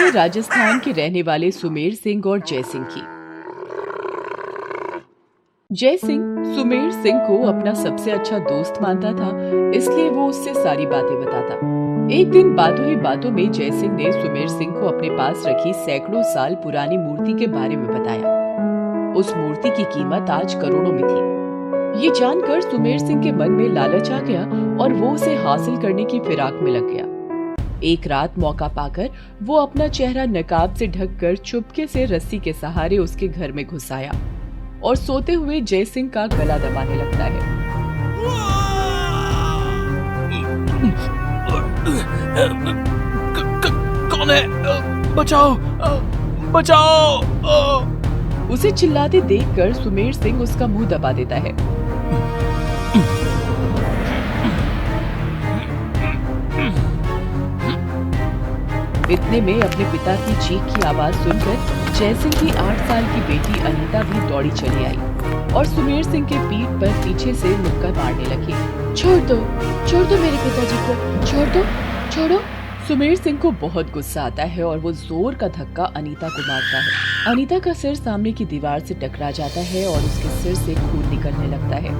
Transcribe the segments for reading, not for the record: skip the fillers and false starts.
है राजस्थान के रहने वाले सुमेर सिंह और जय सिंह की। जय सिंह सुमेर सिंह को अपना सबसे अच्छा दोस्त मानता था, इसलिए वो उससे सारी बातें बताता। एक दिन बातों ही बातों में जय सिंह ने सुमेर सिंह को अपने पास रखी सैकड़ों साल पुरानी मूर्ति के बारे में बताया। उस मूर्ति की कीमत आज करोड़ों में थी। ये जानकर सुमेर सिंह के मन में लालच आ गया और वो उसे हासिल करने की फिराक में लग गया। एक रात मौका पाकर वो अपना चेहरा नकाब से ढककर चुपके से रस्सी के सहारे उसके घर में घुस आया और सोते हुए जय सिंह का गला दबाने लगता है। कौन है? बचाओ, बचाओ! उसे चिल्लाते देखकर सुमेर सिंह उसका मुंह दबा देता है। इतने में अपने पिता की चीख की आवाज सुनकर जय सिंह की 8 साल की बेटी अनीता भी दौड़ी चली आई और सुमेर सिंह के पीठ पर पीछे से मुक्का मारने लगी। छोड़ दो मेरे पिताजी को, छोड़ दो, छोड़ो। सुमेर सिंह को बहुत गुस्सा आता है और वो जोर का धक्का अनीता को मारता है। अनीता का सिर सामने की दीवार से टकरा जाता है और उसके सिर से खून निकलने लगता है।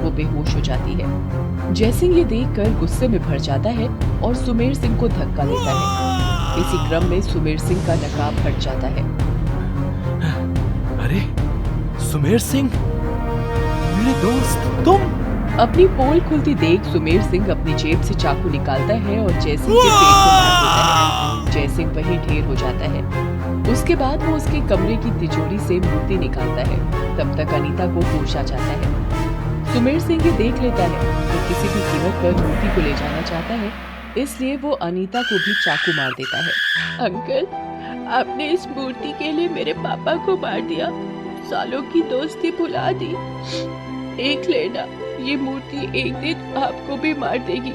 वो बेहोश हो जाती है। जय सिंह ये देखकर गुस्से में भर जाता है और सुमेर सिंह को धक्का देता है। इसी क्रम में सुमेर सिंह का नकाब हट जाता है। अरे सुमेर सिंह, मेरे दोस्त, तुम! अपनी पोल खुलती देख सुमेर सिंह अपनी जेब से चाकू निकालता है और जय सिंह के पेट को मार देता है। जय सिंह वहीं ढेर हो जाता है। उसके बाद वो उसके कमरे की तिजोरी से मूर्ति निकालता है। तब तक अनीता को होश आ जाता है। सुमेर सिंह ये देख लेता है तो किसी भी कीमत पर मूर्ति को ले जाना चाहता है, इसलिए वो अनीता को भी चाकू मार देता है। अंकल, आपने इस मूर्ति के लिए मेरे पापा को मार दिया, सालों की दोस्ती भुला दी। देख लेना, ये मूर्ति एक दिन आपको भी मार देगी,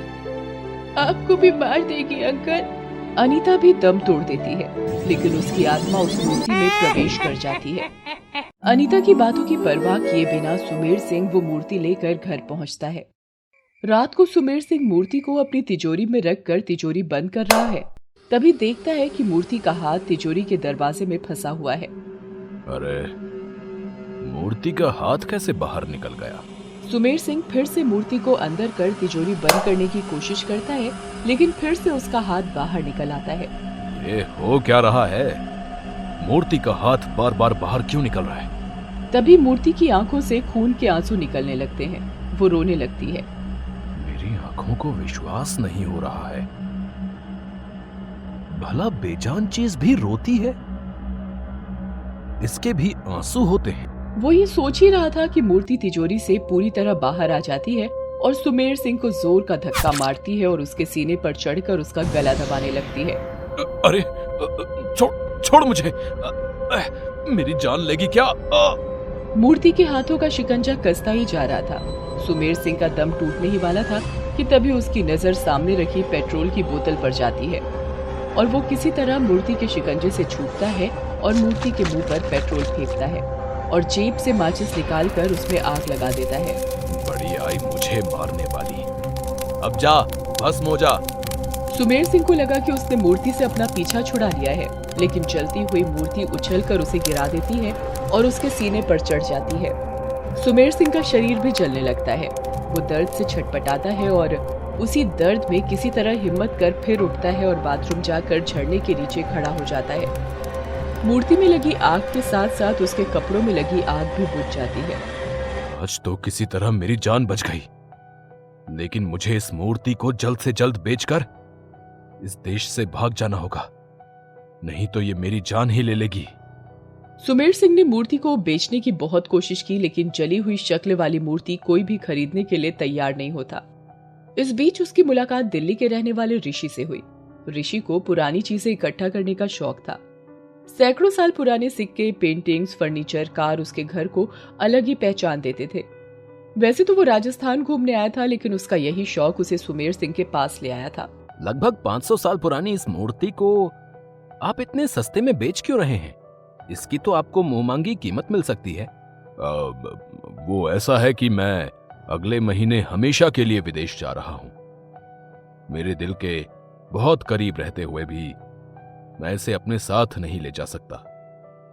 आपको भी मार देगी अंकल। अनीता भी दम तोड़ देती है, लेकिन उसकी आत्मा उस मूर्ति में प्रवेश कर जाती है। अनीता की बातों की परवाह किए बिना सुमेर सिंह वो मूर्ति लेकर घर पहुंचता है। रात को सुमेर सिंह मूर्ति को अपनी तिजोरी में रखकर तिजोरी बंद कर रहा है। तभी देखता है कि मूर्ति का हाथ तिजोरी के दरवाजे में फंसा हुआ है। अरे, मूर्ति का हाथ कैसे बाहर निकल गया? सुमेर सिंह फिर से मूर्ति को अंदर कर तिजोरी बंद करने की कोशिश करता है, लेकिन फिर से उसका हाथ बाहर निकल आता है। ये हो क्या रहा है? मूर्ति का हाथ बार बार बाहर क्यों निकल रहा है? तभी मूर्ति की आंखों से खून के आंसू निकलने लगते हैं। वो रोने लगती है। मेरी आंखों को विश्वास नहीं हो रहा है। भला बेजान चीज भी रोती है? इसके भी आंसू होते हैं? वो ये सोच ही रहा था कि मूर्ति तिजोरी से पूरी तरह बाहर आ जाती है और सुमेर सिंह को जोर का धक्का मारती है और उसके सीने पर चढ़कर उसका गला दबाने लगती है। अरे छोड़ मुझे, मेरी जान लेगी क्या? मूर्ति के हाथों का शिकंजा कसता ही जा रहा था। सुमेर सिंह का दम टूटने ही वाला था कि तभी उसकी नजर सामने रखी पेट्रोल की बोतल पर जाती है और वो किसी तरह मूर्ति के शिकंजे से छूटता है और मूर्ति के मुंह पर पेट्रोल फेंकता है और जेब से माचिस निकालकर उसमें आग लगा देता है। बड़ी आई मुझे मारने वाली, अब जा, भस्म हो जा। सुमेर सिंह को लगा कि उसने मूर्ति से अपना पीछा छुड़ा लिया है, लेकिन चलती हुई मूर्ति उछलकर उसे गिरा देती है और उसके सीने पर चढ़ जाती है। सुमेर सिंह का शरीर भी जलने लगता है। वो दर्द से छटपटाता है और उसी दर्द में किसी तरह हिम्मत कर फिर उठता है और बाथरूम जाकर झरने के नीचे खड़ा हो जाता है। मूर्ति में लगी आग के साथ साथ उसके कपड़ों में लगी आग भी बुझ जाती है। आज तो किसी तरह मेरी जान बच गई, लेकिन मुझे इस मूर्ति को जल्द से जल्द बेचकर इस देश से भाग जाना होगा, नहीं तो ये मेरी जान ही ले लेगी। सुमेर सिंह ने मूर्ति को बेचने की बहुत कोशिश की, लेकिन जली हुई शक्ल वाली मूर्ति कोई भी खरीदने के लिए तैयार नहीं होता। इस बीच उसकी मुलाकात दिल्ली के रहने वाले ऋषि से हुई। ऋषि को पुरानी चीजें इकट्ठा करने का शौक था। सैकड़ों साल पुराने सिक्के, पेंटिंग्स, फर्नीचर, कार उसके घर को अलग ही पहचान देते थे। वैसे तो वो राजस्थान घूमने आया था, लेकिन उसका यही शौक उसे सुमेर सिंह के पास ले आया था। लगभग 500 साल पुरानी इस मूर्ति को आप इतने सस्ते में बेच क्यों रहे हैं? इसकी तो आपको मुंहमांगी कीमत मिल सकती है। वो ऐसा है कि मैं अगले महीने हमेशा के लिए विदेश जा रहा हूं। मेरे दिल के बहुत करीब रहते हुए भी मैं इसे अपने साथ नहीं ले जा सकता।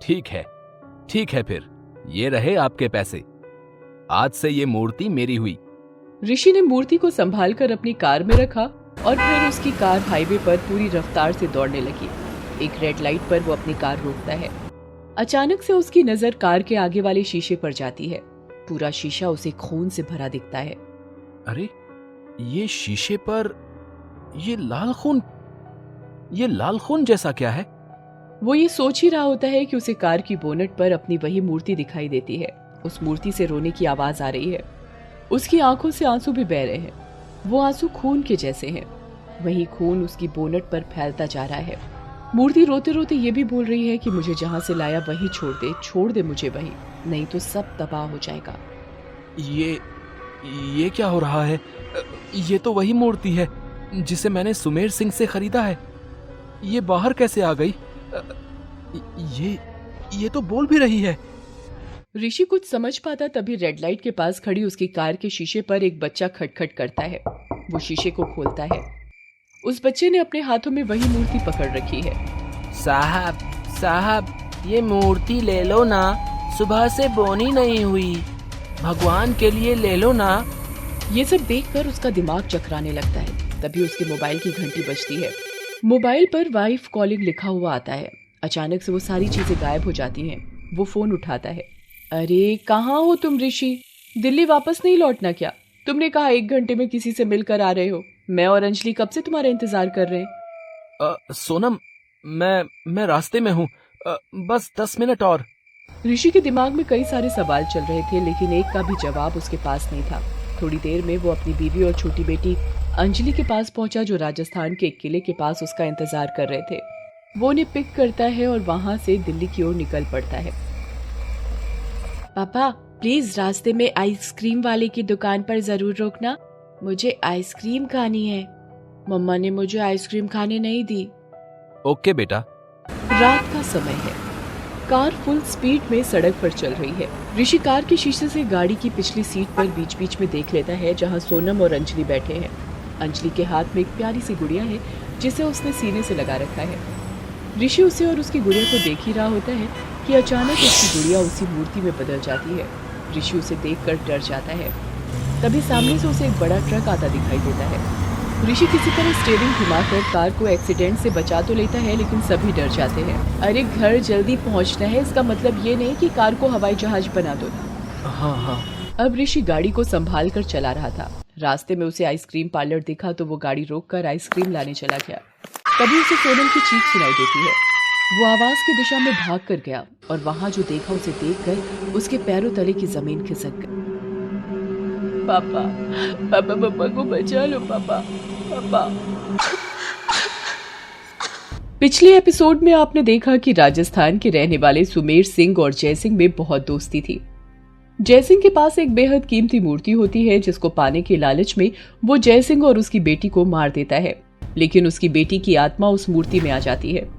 ठीक है फिर, ये रहे आपके पैसे। आज से ये मूर्ति मेरी हुई। ऋषि ने मूर्ति को संभालकर अपनी कार में रखा और फिर उसकी कार हाईवे पर पूरी रफ्तार से दौड़ने लगी। एक रेड लाइट पर वो अपनी कार रोकता है। अचानक से उसकी नजर कार के आगे वाले शीशे पर जाती है। पूरा शीशा उसे खून से भरा दिखता है। अरे, ये शीशे पर ये लाल खून जैसा क्या है? वो ये सोच ही रहा होता है कि उसे कार की बोनट पर अपनी वही मूर्ति दिखाई देती है। उस मूर्ति से रोने की आवाज आ रही है। उसकी आंखों से आंसू भी बह रहे हैं। वो आंसू खून के जैसे हैं। वही खून उसकी बोनट पर फैलता जा रहा है। मूर्ति रोते रोते ये भी बोल रही है कि मुझे जहां से लाया वही छोड़ दे मुझे वही, नहीं तो सब तबाह हो जाएगा। ये क्या हो रहा है? ये तो वही मूर्ति है जिसे मैंने सुमेर सिंह से खरीदा है। ये बाहर कैसे आ गई? ये तो बोल भी रही है। ऋषि कुछ समझ पाता तभी रेड लाइट के पास खड़ी उसकी कार के शीशे पर एक बच्चा खटखट करता है। वो शीशे को खोलता है। उस बच्चे ने अपने हाथों में वही मूर्ति पकड़ रखी है। साहब, ये मूर्ति ले लो ना, सुबह से बोनी नहीं हुई, भगवान के लिए ले लो ना। ये सब देखकर उसका दिमाग चकराने लगता है। तभी उसके मोबाइल की घंटी बजती है। मोबाइल पर वाइफ कॉलिंग लिखा हुआ आता है। अचानक से वो सारी चीजें गायब हो जाती हैं। वो फोन उठाता है। अरे कहाँ हो तुम ऋषि? दिल्ली वापस नहीं लौटना क्या? तुमने कहा 1 घंटे में किसी से मिलकर आ रहे हो। मैं और अंजलि कब से तुम्हारा इंतजार कर रहे हैं। सोनम, मैं रास्ते में हूँ, बस 10 मिनट और। ऋषि के दिमाग में कई सारे सवाल चल रहे थे, लेकिन एक का भी जवाब उसके पास नहीं था। थोड़ी देर में वो अपनी बीवी और छोटी बेटी अंजलि के पास पहुंचा, जो राजस्थान के एक किले के पास उसका इंतजार कर रहे थे। वो उन्हें पिक करता है और वहां से दिल्ली की ओर निकल पड़ता है। पापा, प्लीज रास्ते में आइसक्रीम वाले की दुकान पर जरूर रोकना, मुझे आइसक्रीम खानी है। मम्मा ने मुझे आइसक्रीम खाने नहीं दी। ओके बेटा। रात का समय है। कार फुल स्पीड में सड़क पर चल रही है। ऋषि कार के शीशे से गाड़ी की पिछली सीट पर बीच बीच में देख लेता है, जहां सोनम और अंजलि बैठे हैं। अंजलि के हाथ में एक प्यारी सी गुड़िया है जिसे उसने सीने से लगा रखा है। ऋषि उसे और उसकी गुड़िया को देख ही रहा होता है कि अचानक उसकी गुड़िया उसी मूर्ति में बदल जाती है। ऋषि उसे देखकर डर जाता है। तभी सामने से उसे एक बड़ा ट्रक आता दिखाई देता है। ऋषि किसी तरह स्टीयरिंग घुमाकर कार को एक्सीडेंट से बचा तो लेता है, लेकिन सभी डर जाते हैं। अरे घर जल्दी पहुंचना है, इसका मतलब ये नहीं कि कार को हवाई जहाज बना दो। हाँ। अब ऋषि गाड़ी को संभाल कर चला रहा था। रास्ते में उसे आइसक्रीम पार्लर दिखा तो वो गाड़ी रोककर आइसक्रीम लाने चला गया। तभी उसे सोनम की चीख सुनाई देती है। वो आवाज की दिशा में भाग कर गया और वहाँ जो देखा उसे देखकर उसके पैरों तले की जमीन खिसक गई। पापा को बचा लो पापा। पिछले एपिसोड में आपने देखा कि राजस्थान के रहने वाले सुमेर सिंह और जय सिंह में बहुत दोस्ती थी। जय सिंह के पास एक बेहद कीमती मूर्ति होती है, जिसको पाने के लालच में वो जय सिंह और उसकी बेटी को मार देता है, लेकिन उसकी बेटी की आत्मा उस मूर्ति में आ जाती है।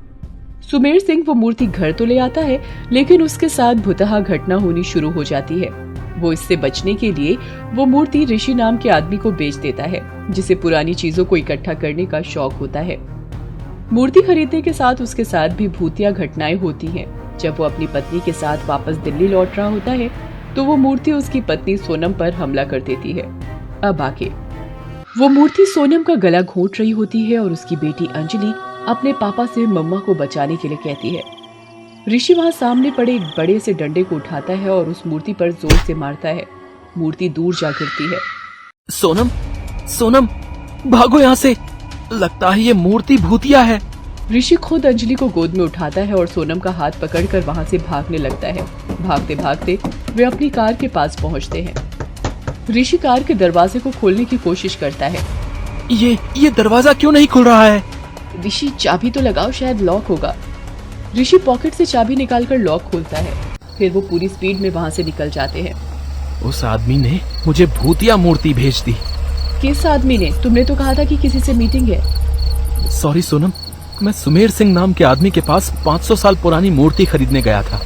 सुमेर सिंह वो मूर्ति घर तो ले आता है, लेकिन उसके साथ भुतहा घटना होनी शुरू हो जाती है। वो इससे बचने के लिए वो मूर्ति ऋषि नाम के आदमी को बेच देता है, जिसे पुरानी चीजों को इकट्ठा करने का शौक होता है। मूर्ति खरीदने के साथ उसके साथ भी भूतिया घटनाएं होती हैं। जब वो अपनी पत्नी के साथ वापस दिल्ली लौट रहा होता है तो वो मूर्ति उसकी पत्नी सोनम पर हमला कर देती है। अब आगे वो मूर्ति सोनम का गला घोंट रही होती है और उसकी बेटी अंजलि अपने पापा से मम्मा को बचाने के लिए कहती है। ऋषि वहाँ सामने पड़े एक बड़े से डंडे को उठाता है और उस मूर्ति पर जोर से मारता है। मूर्ति दूर जा गिरती है। सोनम, भागो यहाँ से, लगता है ये मूर्ति भूतिया है। ऋषि खुद अंजलि को गोद में उठाता है और सोनम का हाथ पकड़कर वहाँ से भागने लगता है। भागते भागते वे अपनी कार के पास पहुँचते हैं। ऋषि कार के दरवाजे को खोलने की कोशिश करता है। ये दरवाजा क्यों नहीं खुल रहा है? ऋषि चाबी तो लगाओ, शायद लॉक होगा। ऋषि पॉकेट से चाबी निकालकर लॉक खोलता है। फिर वो पूरी स्पीड में वहाँ से निकल जाते हैं। उस आदमी ने मुझे भूतिया मूर्ति भेज दी। किस आदमी ने? तुमने तो कहा था कि किसी से मीटिंग है। सॉरी सोनम, मैं सुमेर सिंह नाम के आदमी के पास 500 साल पुरानी मूर्ति खरीदने गया था।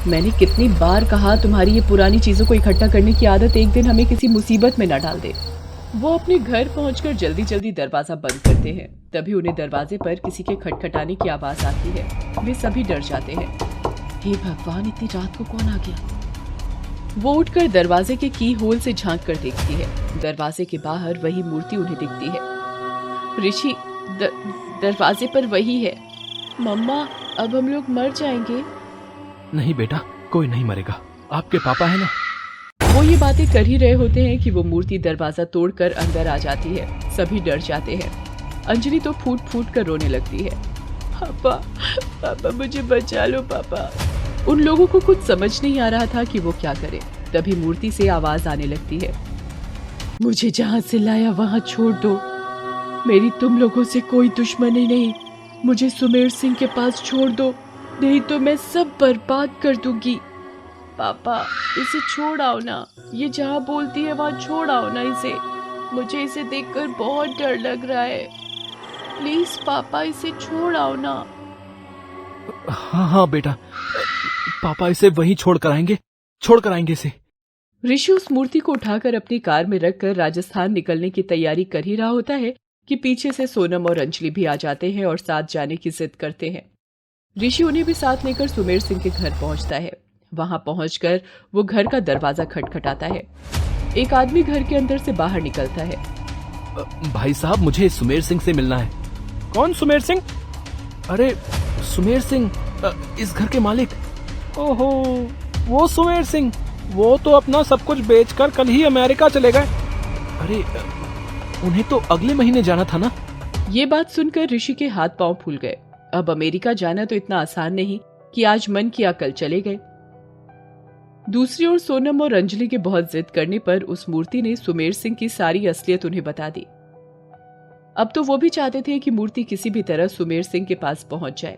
मैंने कितनी बार कहा तुम्हारी ये पुरानी चीजों को इकट्ठा करने की आदत एक दिन हमें किसी मुसीबत में न डाल दे। वो अपने घर पहुंचकर जल्दी जल्दी दरवाजा बंद करते हैं। तभी उन्हें दरवाजे पर किसी के खटखटाने की आवाज आती है। वे सभी डर जाते हैं। हे भगवान, इतनी रात को कौन आ गया? वो उठकर दरवाजे के की होल से झांक कर देखती है। दरवाजे के बाहर वही मूर्ति उन्हें दिखती है। ऋषि दरवाजे पर वही है। मम्मा, अब हम लोग मर जाएंगे। नहीं बेटा, कोई नहीं मरेगा, आपके पापा है ना। वो ये बातें कर ही रहे होते हैं कि वो मूर्ति दरवाजा तोड़कर अंदर आ जाती है। सभी डर जाते हैं। अंजलि तो फूट फूट कर रोने लगती है। पापा, पापा मुझे बचा लो पापा। उन लोगों को कुछ समझ नहीं आ रहा था कि वो क्या करे। तभी मूर्ति से आवाज आने लगती है, मुझे जहां से लाया वहां छोड़ दो। मेरी तुम लोगों से कोई दुश्मनी नहीं। मुझे सुमेर सिंह के पास छोड़ दो, नहीं तो मैं सब बर्बाद कर दूंगी। पापा, इसे छोड़ आओ ना। ये जहाँ बोलती है वहाँ छोड़ आओ ना इसे। मुझे इसे देखकर बहुत डर लग रहा है। प्लीज पापा, इसे छोड़ आओ ना। हाँ बेटा, पापा इसे वहीं छोड़ कर आएंगे इसे। ऋषि उस मूर्ति को उठाकर अपनी कार में रखकर राजस्थान निकलने की तैयारी कर ही रहा होता है कि पीछे से सोनम और अंजलि भी आ जाते हैं और साथ जाने की जिद करते हैं। ऋषि उन्हें भी साथ लेकर सुमेर सिंह के घर पहुंचता है। वहां पहुंचकर वो घर का दरवाजा खटखटाता है। एक आदमी घर के अंदर से बाहर निकलता है। भाई साहब, मुझे सुमेर सिंह से मिलना है। कौन सुमेर सिंह? अरे सुमेर सिंह, इस घर के मालिक। ओहो, वो सुमेर सिंह, वो तो अपना सब कुछ बेचकर कल ही अमेरिका चले गए। अरे उन्हें तो अगले महीने जाना था ना। ये बात सुनकर ऋषि के हाथ पांव फूल गए। अब अमेरिका जाना तो इतना आसान नहीं कि आज मन किया कल चले गए। दूसरी ओर सोनम और अंजलि के बहुत जिद करने पर उस मूर्ति ने सुमेर सिंह की सारी असलियत उन्हें बता दी। अब तो वो भी चाहते थे कि मूर्ति किसी भी तरह सुमेर सिंह के पास पहुंच जाए।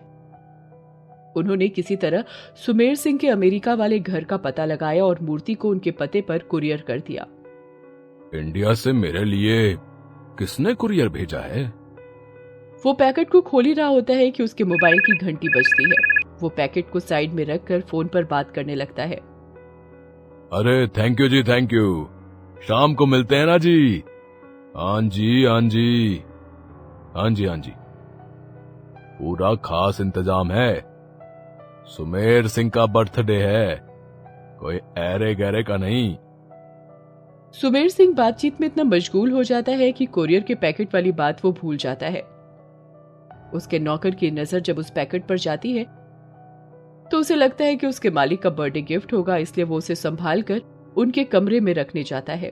उन्होंने किसी तरह सुमेर सिंह के अमेरिका वाले घर का पता लगाया और मूर्ति को उनके पते पर कुरियर कर दिया। इंडिया से मेरे लिए किसने कुरियर भेजा है? वो पैकेट को खोल ही रहा होता है कि उसके मोबाइल की घंटी बजती है। वो पैकेट को साइड में रखकर फोन पर बात करने लगता है। अरे थैंक यू जी, थैंक यू। शाम को मिलते हैं ना जी। हाँ जी, हाँ जी, हाँ जी, हाँ जी। पूरा खास इंतजाम है। सुमेर सिंह का बर्थडे है, कोई ऐरे गहरे का नहीं। सुमेर सिंह बातचीत में इतना मशगूल हो जाता है कि कुरियर के पैकेट वाली बात वो भूल जाता है। उसके नौकर की नजर जब उस पैकेट पर जाती है तो उसे लगता है कि उसके मालिक का बर्थडे गिफ्ट होगा, इसलिए वो उसे संभाल कर उनके कमरे में रखने जाता है।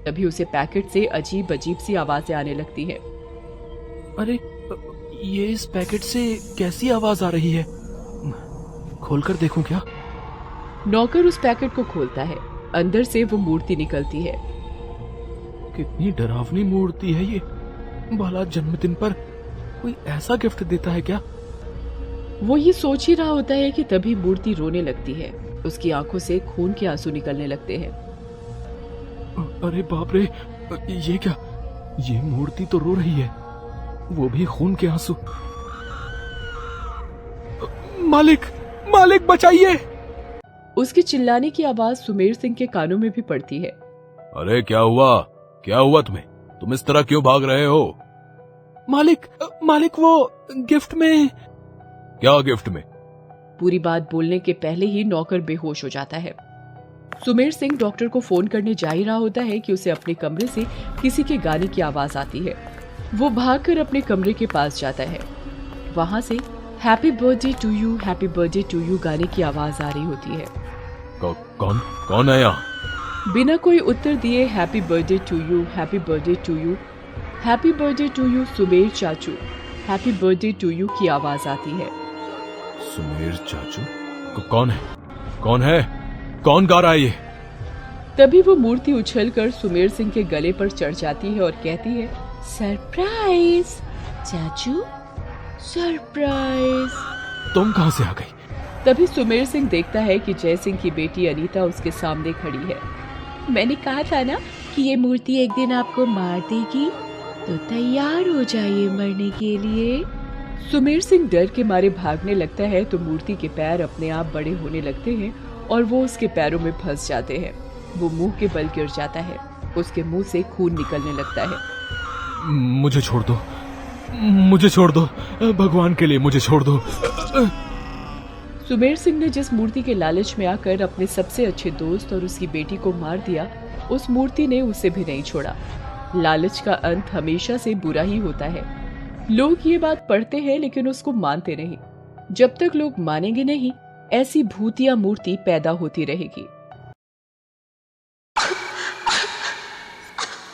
तभी उसे पैकेट से अजीब अजीब सी आवाजें आने लगती है। अरे ये इस पैकेट से कैसी आवाज आ रही है? खोलकर देखूं क्या? नौकर उस पैकेट को खोलता है। अंदर से वो मूर्ति निकलती है। कितनी डरावनी मूर्ति है ये। भला जन्मदिन पर कोई ऐसा गिफ्ट देता है क्या? वो ये सोच ही रहा होता है कि तभी मूर्ति रोने लगती है। उसकी आंखों से खून के आंसू निकलने लगते हैं। अरे बाप रे, ये क्या? ये मूर्ति तो रो रही है, वो भी खून के आंसू। मालिक, मालिक बचाइए! उसके चिल्लाने की आवाज सुमेर सिंह के कानों में भी पड़ती है। अरे क्या हुआ? क्या हुआ तुम्हें? तुम इस तरह क्यों भाग रहे हो? मालिक वो गिफ्ट में। क्या गिफ्ट में? पूरी बात बोलने के पहले ही नौकर बेहोश हो जाता है। सुमेर सिंह डॉक्टर को फोन करने जा ही रहा होता है कि उसे अपने कमरे से किसी के गाने की आवाज आती है। वो भागकर अपने कमरे के पास जाता है। वहां से happy birthday to you, happy birthday to you गाने की आवाज आ रही होती है। कौन है यहाँ? बिना कोई उत्तर दिए happy birthday to you, happy birthday to you, happy birthday to you Sumer चाचू, हैप्पी बर्थडे टू यू की आवाज आती है। सुमेर चाचू? कौन है? कौन है? कौन गा रहा है ये? तभी वो मूर्ति उछलकर सुमेर सिंह के गले पर चढ़ जाती है और कहती है, सरप्राइज चाचू, सरप्राइज। तुम कहां से आ गई? तभी सुमेर सिंह देखता है कि जय सिंह की बेटी अनीता उसके सामने खड़ी है। मैंने कहा था ना कि ये मूर्ति एक दिन आपको मार देगी, तो तैयार हो जाइए मरने के लिए। सुमेर सिंह डर के मारे भागने लगता है तो मूर्ति के पैर अपने आप बड़े होने लगते हैं और वो उसके पैरों में फंस जाते हैं। वो मुंह के बल गिर जाता है। उसके मुंह से खून निकलने लगता है। मुझे छोड़ दो, मुझे छोड़ दो, भगवान के लिए मुझे छोड़ दो। सुमेर सिंह ने जिस मूर्ति के लालच में आकर अपने सबसे अच्छे दोस्त और उसकी बेटी को मार दिया, उस मूर्ति ने उसे भी नहीं छोड़ा। लालच का अंत हमेशा से बुरा ही होता है। लोग ये बात पढ़ते हैं लेकिन उसको मानते नहीं। जब तक लोग मानेंगे नहीं, ऐसी भूतिया मूर्ति पैदा होती रहेगी।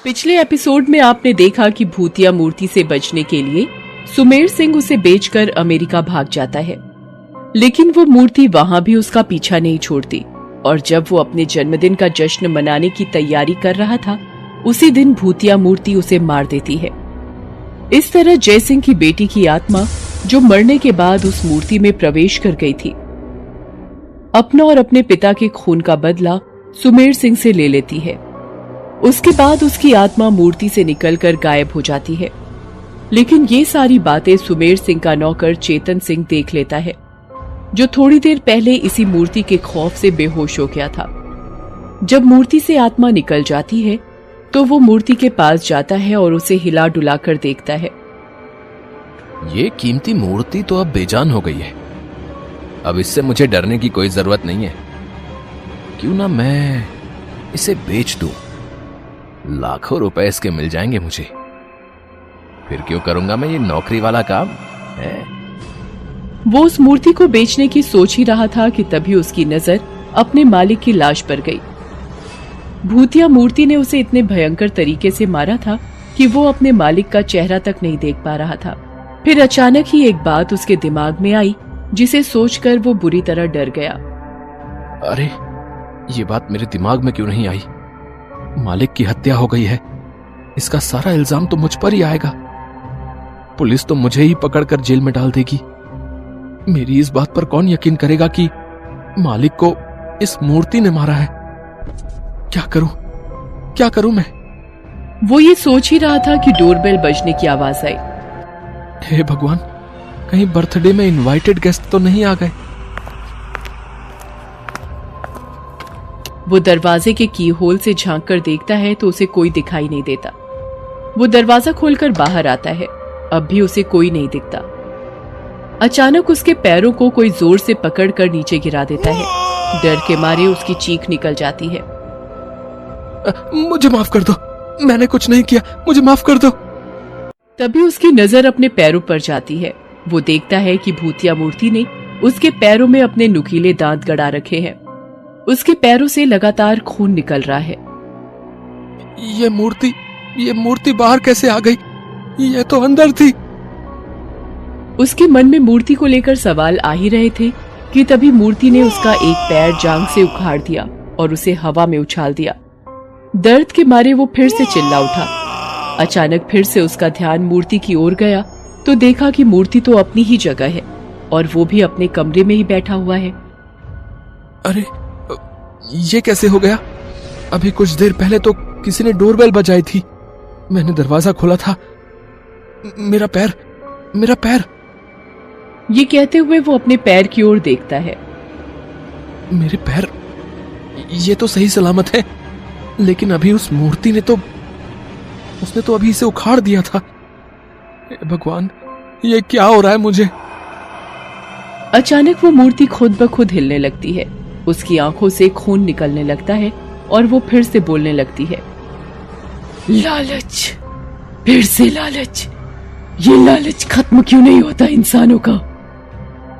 पिछले एपिसोड में आपने देखा कि भूतिया मूर्ति से बचने के लिए सुमेर सिंह उसे बेचकर अमेरिका भाग जाता है, लेकिन वो मूर्ति वहां भी उसका पीछा नहीं छोड़ती और जब वो अपने जन्मदिन का जश्न मनाने की तैयारी कर रहा था, उसी दिन भूतिया मूर्ति उसे मार देती है। इस तरह जयसिंह की बेटी की आत्मा, जो मरने के बाद उस मूर्ति में प्रवेश कर गई थी, अपना और अपने पिता के खून का बदला सुमेर सिंह से ले लेती है। उसके बाद उसकी आत्मा मूर्ति से निकलकर गायब हो जाती है। लेकिन ये सारी बातें सुमेर सिंह का नौकर चेतन सिंह देख लेता है, जो थोड़ी देर पहले इसी मूर्ति के खौफ से बेहोश हो गया था। जब मूर्ति से आत्मा निकल जाती है तो वो मूर्ति के पास जाता है और उसे हिला डुला कर देखता है। ये कीमती मूर्ति तो अब बेजान हो गई है। अब इससे मुझे डरने की कोई जरूरत नहीं है। क्यों ना मैं इसे बेच दूं, लाखों रुपए इसके मिल जाएंगे मुझे। फिर क्यों करूंगा मैं ये नौकरी वाला काम है। वो उस मूर्ति को बेचने की सोच ही रहा था कि तभी उसकी नजर अपने मालिक की लाश पर गई। भूतिया मूर्ति ने उसे इतने भयंकर तरीके से मारा था कि वो अपने मालिक का चेहरा तक नहीं देख पा रहा था। फिर अचानक ही एक बात उसके दिमाग में आई, जिसे सोचकर वो बुरी तरह डर गया। अरे, ये बात मेरे दिमाग में क्यों नहीं आई? मालिक की हत्या हो गई है, इसका सारा इल्जाम तो मुझ पर ही आएगा। पुलिस तो मुझे ही पकड़कर जेल में डाल देगी। मेरी इस बात पर कौन यकीन करेगा कि मालिक को इस मूर्ति ने मारा है? क्या करूं मैं? वो ये सोच ही रहा था कि डोरबेल बजने की आवाज आई। हे भगवान, कहीं बर्थडे में इनवाइटेड गेस्ट तो नहीं आ गए? वो दरवाजे के की होल से झांक कर देखता है तो उसे कोई दिखाई नहीं देता। वो दरवाजा खोलकर बाहर आता है, अब भी उसे कोई नहीं दिखता। अचानक उसके पैरों को कोई जोर से पकड़कर नीचे गिरा देता है। डर के मारे उसकी चीख निकल जाती है। मुझे माफ कर दो, मैंने कुछ नहीं किया, मुझे माफ कर दो। तभी उसकी नजर अपने पैरों पर जाती है। वो देखता है कि भूतिया मूर्ति ने उसके पैरों में अपने नुकीले दांत गड़ा रखे हैं। उसके पैरों से लगातार खून निकल रहा है। ये मूर्ति बाहर कैसे आ गई? ये तो अंदर थी। उसके मन में मूर्ति को लेकर सवाल आ ही रहे थे कि तभी मूर्ति ने उसका एक पैर जांघ से उखाड़ दिया और उसे हवा में उछाल दिया। दर्द के मारे वो फिर से चिल्ला उठा। अचानक फिर से उसका ध्यान मूर्ति की ओर गया तो देखा कि मूर्ति तो अपनी ही जगह है और वो भी अपने कमरे में ही बैठा हुआ है। अरे, ये कैसे हो गया? अभी कुछ देर पहले तो किसी ने डोरबेल बजाई थी, मैंने दरवाजा खोला था। मेरा पैर। ये कहते हुए वो अपने पैर की ओर देखता है। मेरे पैर, ये तो सही सलामत है, लेकिन अभी उस मूर्ति ने तो उसने तो अभी इसे उखाड़ दिया था। हे भगवान, ये क्या हो रहा है मुझे? अचानक वो मूर्ति खुद ब खुद हिलने लगती है। उसकी आंखों से खून निकलने लगता है और वो फिर से बोलने लगती है। लालच, फिर से लालच। ये लालच खत्म क्यों नहीं होता इंसानों का?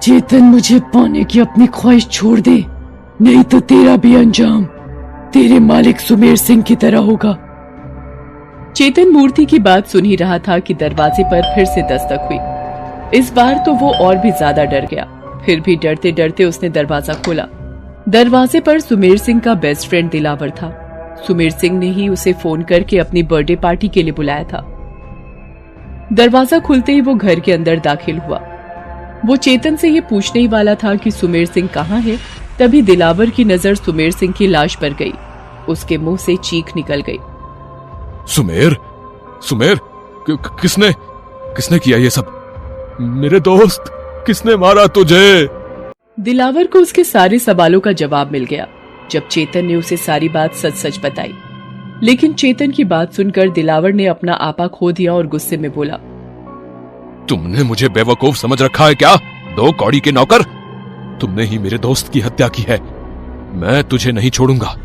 चेतन, मुझे पाने की अपनी ख्वाहिश छोड़ दे, नहीं तो तेरा भी अंजाम तेरे मालिक सुमेर सिंह की तरह होगा। चेतन मूर्ति की बात सुन ही रहा था कि दरवाजे पर फिर से दस्तक हुई। इस बार तो वो और भी ज्यादा डर गया। फिर भी डरते डरते उसने दरवाजा खोला। दरवाजे पर सुमेर सिंह का बेस्ट फ्रेंड दिलावर था। सुमेर सिंह ने ही उसे फोन करके अपनी बर्थडे पार्टी के लिए बुलाया था। दरवाजा खुलते ही वो घर के अंदर दाखिल हुआ। वो चेतन से ये पूछने ही वाला था कि सुमेर सिंह कहाँ है, तभी दिलावर की नजर सुमेर सिंह की लाश पर गई। उसके मुंह से चीख निकल गई। सुमेर, किसने किया ये सब? मेरे दोस्त, किसने मारा तुझे? दिलावर को उसके सारे सवालों का जवाब मिल गया जब चेतन ने उसे सारी बात सच सच बताई। लेकिन चेतन की बात सुनकर दिलावर ने अपना आपा खो दिया और गुस्से में बोला, तुमने मुझे बेवकूफ समझ रखा है क्या? 2 कौड़ी के नौकर, तुमने ही मेरे दोस्त की हत्या की है। मैं तुझे नहीं छोड़ूंगा।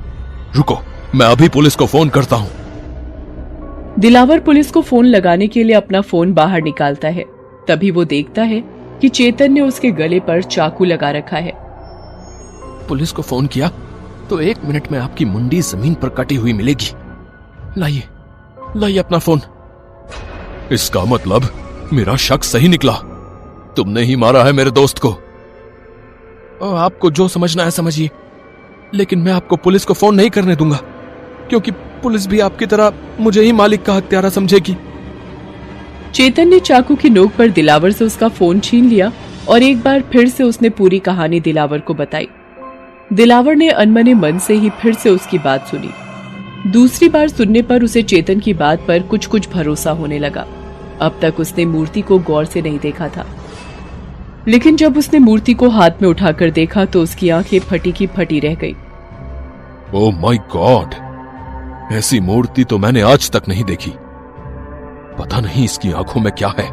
रुको, मैं अभी पुलिस को फोन करता हूं। दिलावर पुलिस को फोन लगाने के लिए अपना फोन बाहर निकालता है। तभी वो देखता है कि चेतन ने उसके गले पर चाकू लगा रखा है। पुलिस को फोन किया तो 1 मिनट में आपकी मुंडी जमीन पर कटी हुई मिलेगी। लाइए, लाइए अपना फोन। इसका मतलब मेरा शक सही निकला। तुमने ही मारा है मेरे दोस्त को। आपको जो समझना है समझिए, लेकिन मैं आपको पुलिस को फोन नहीं करने दूंगा, क्योंकि पुलिस भी आपकी तरह मुझे ही मालिक का हत्यारा समझेगी। चेतन ने चाकू की नोक पर दिलावर से उसका फोन छीन लिया और एक बार फिर से उसने पूरी कहानी दिलावर को बताई। दिलावर ने अनमने मन से ही फिर से उसकी बात सुनी। दूसरी बार सुनने पर उसे चेतन की बात पर कुछ कुछ भरोसा होने लगा। अब तक उसने मूर्ति को गौर से नहीं देखा था, लेकिन जब उसने मूर्ति को हाथ में उठाकर देखा तो उसकी आंखें फटी की फटी रह गई। ओह माय गॉड, ऐसी मूर्ति तो मैंने आज तक नहीं देखी। पता नहीं इसकी आंखों में क्या है।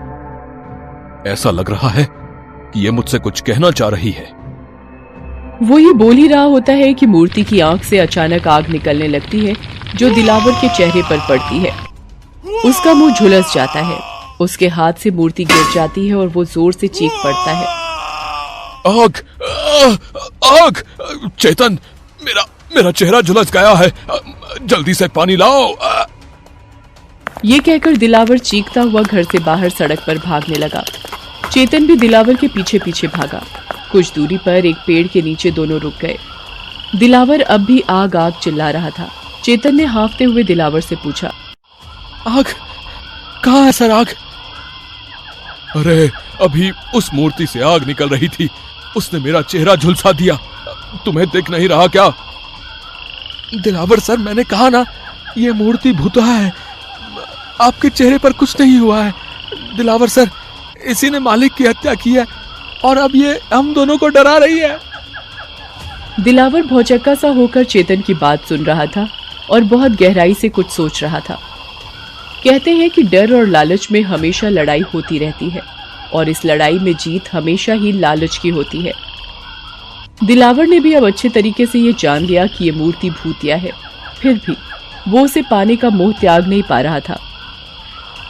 ऐसा लग रहा है कि ये मुझसे कुछ कहना चाह रही है। वो ये बोल ही रहा होता है कि मूर्ति की आंख से अचानक आग निकलने लगती है, जो दिलावर के चेहरे पर पड़ती है। उसका मुंह झुलस जाता है, उसके हाथ से मूर्ति गिर जाती है और वो जोर से चीख पड़ता है। आग, आग, चेतन, मेरा चेहरा झुलस गया है। जल्दी से पानी लाओ। ये कहकर दिलावर चीखता हुआ घर से बाहर सड़क पर भागने लगा। चेतन भी दिलावर के पीछे पीछे भागा। कुछ दूरी पर एक पेड़ के नीचे दोनों रुक गए। दिलावर अब भी आग आग चिल्ला रहा था। चेतन ने हाँफते हुए दिलावर से पूछा, आग कहाँ है सर? आग? अरे अभी उस मूर्ति से आग निकल रही थी, उसने मेरा चेहरा झुलसा दिया। तुम्हें दिख नहीं रहा क्या? दिलावर सर, मैंने कहा ना, ये मूर्ति भूतहा है। आपके चेहरे पर कुछ नहीं हुआ है। दिलावर सर, इसी ने मालिक की हत्या की है और अब ये हम दोनों को डरा रही है। दिलावर भौचक्का सा होकर चेतन की बात सुन रहा था और बहुत गहराई से कुछ सोच रहा था। कहते हैं कि डर और लालच में हमेशा लड़ाई होती रहती है और इस लड़ाई में जीत हमेशा ही लालच की होती है। दिलावर ने भी अब अच्छे तरीके से ये जान लिया कि ये मूर्ति भूतिया है, फिर भी वो उसे पाने का मोह त्याग नहीं पा रहा था।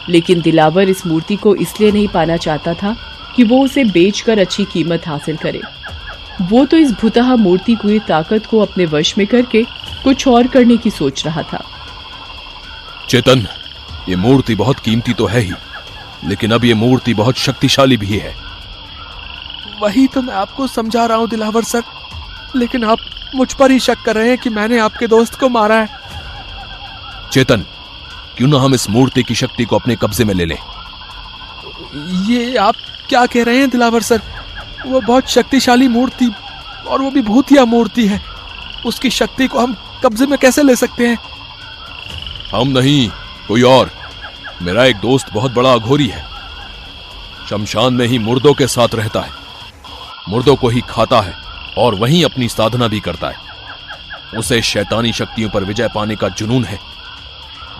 लेकिन दिलावर इस मूर्ति को इसलिए नहीं पाना चाहता था कि वो उसे बेचकर अच्छी कीमत हासिल करे। वो तो इस भूतहा मूर्ति की ताकत को अपने वश में करके कुछ और करने की सोच रहा था। चेतन, ये मूर्ति बहुत कीमती तो है ही, लेकिन अब ये मूर्ति बहुत शक्तिशाली भी है। वही तो मैं आपको समझा रहा हूँ दिलावर सर, लेकिन आप मुझ पर ही शक कर रहे हैं कि मैंने आपके दोस्त को मारा है। चेतन, क्यों ना हम इस मूर्ति की शक्ति को अपने कब्जे में ले लें? ये आप क्या कह रहे हैं दिलावर सर? वो बहुत शक्तिशाली मूर्ति, और वो भी भूतिया मूर्ति है। उसकी शक्ति को हम कब्जे में कैसे ले सकते हैं? हम नहीं, कोई और। मेरा एक दोस्त बहुत बड़ा अघोरी है। शमशान में ही मुर्दों के साथ रहता है, मुर्दों को ही खाता है और वहीं अपनी साधना भी करता है। उसे शैतानी शक्तियों पर विजय पाने का जुनून है।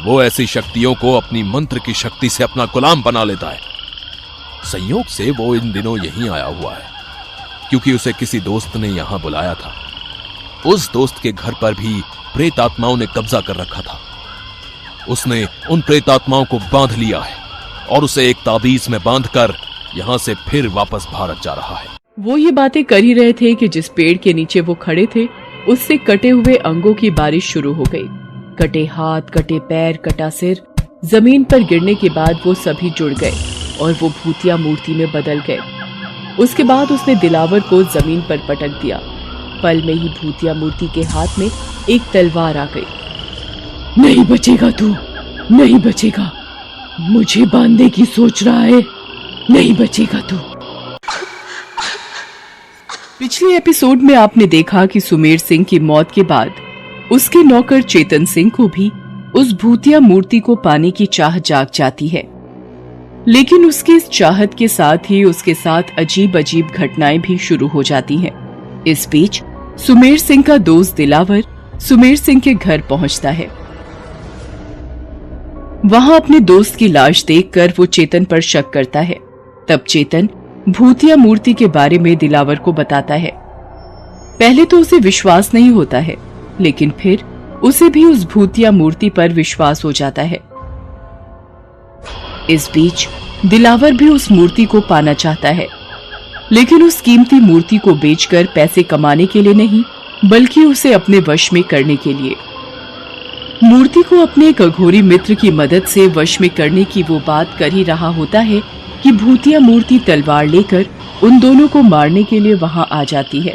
वो ऐसी शक्तियों को अपनी मंत्र की शक्ति से अपना गुलाम बना लेता है। संयोग से वो इन दिनों यहीं आया हुआ है, क्योंकि उसे किसी दोस्त ने यहां बुलाया था। उस दोस्त के घर पर भी प्रेत आत्माओं ने कब्जा कर रखा था। उसने उन प्रेत आत्माओं को बांध लिया है और उसे एक ताबीज में बांधकर यहां से फिर वापस भारत जा रहा है। वो ये बातें कर ही रहे थे कि जिस पेड़ के नीचे वो खड़े थे, उससे कटे हुए अंगों की बारिश शुरू हो गई। कटे हाथ, कटे पैर, कटा सिर जमीन पर गिरने के बाद वो सभी जुड़ गए और वो भूतिया मूर्ति में बदल गए। उसके बाद उसने दिलावर को जमीन पर पटक दिया। पल में ही भूतिया मूर्ति के हाथ में एक तलवार आ गई। नहीं बचेगा तू, नहीं बचेगा। मुझे बांधने की सोच रहा है, नहीं बचेगा तू। पिछले एपिसोड में आपने देखा कि सुमेर सिंह की मौत के बाद उसके नौकर चेतन सिंह को भी उस भूतिया मूर्ति को पाने की चाह जाग जाती है। लेकिन उसकी इस चाहत के साथ ही उसके साथ अजीब अजीब घटनाएं भी शुरू हो जाती हैं। इस बीच सुमेर सिंह का दोस्त दिलावर सुमेर सिंह के घर पहुंचता है। वहां अपने दोस्त की लाश देखकर वो चेतन पर शक करता है। तब चेतन भूतिया मूर्ति के बारे में दिलावर को बताता है। पहले तो उसे विश्वास नहीं होता है, लेकिन फिर उसे भी उस भूतिया मूर्ति पर विश्वास हो जाता है। इस बीच दिलावर भी उस मूर्ति को पाना चाहता है, लेकिन उस कीमती मूर्ति को बेचकर पैसे कमाने के लिए नहीं, बल्कि उसे अपने वश में करने के लिए। मूर्ति को अपने एक अघोरी मित्र की मदद से वश में करने की वो बात कर ही रहा होता है कि भूतिया मूर्ति तलवार लेकर उन दोनों को मारने के लिए वहां आ जाती है।